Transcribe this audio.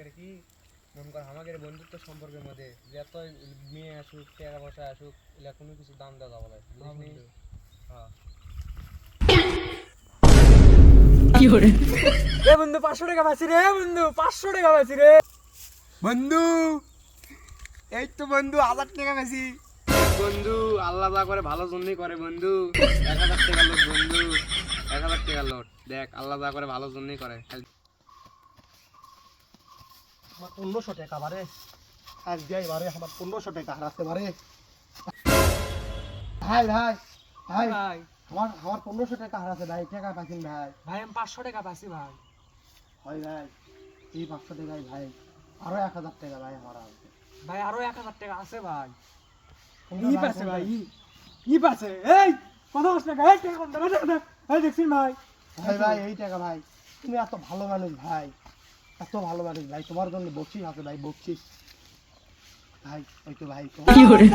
আমাদের কি মন কর আমাদের বন্ধুত্ব সম্পর্কের মধ্যে যত মেয়ে আসুক টাকা পয়সা আসুক এলা কোনো কিছু দাম দেওয়া যাবে না বুঝলি? হ্যাঁ কি করে এ বন্ধু 500 টাকা পাইছি রে বন্ধু 500 টাকা পাইছি রে বন্ধু এই তো বন্ধু 1000 টাকা পাইছি বন্ধু আল্লাহ যা করে ভালো জন্যই করে বন্ধু 1000 টাকা লোট বন্ধু 1000 টাকা লোট দেখ আল্লাহ যা করে ভালো জন্যই করে আমার 1500 টাকা বারে আজ যাই বারে আমার 1500 টাকা হারাতে বারে ভাই ভাই ভাই ভাই আমার 1500 টাকা হারাতে ভাই টাকা পাইছেন ভাই ভাই আমি 500 টাকা পাইছি ভাই হয় ভাই এই 500 টাকায় ভাই আরো 1000 টাকা ভাই আমার আছে ভাই আরো 1000 টাকা আছে ভাই কোনটা ই ভাই, পাচ্ছে কোনটা? ভাই ই পাচ্ছে এই কত টাকা এই টাকা কোনটা এই দেখছিস ভাই ভাই ভাই এই টাকা ভাই তুমি এত ভালো মানুষ ভাই এত ভালো মানুষ ভাই তোমার জন্য বকশিস আছে ভাই বকশিস ভাই ওই তো ভাই কি করে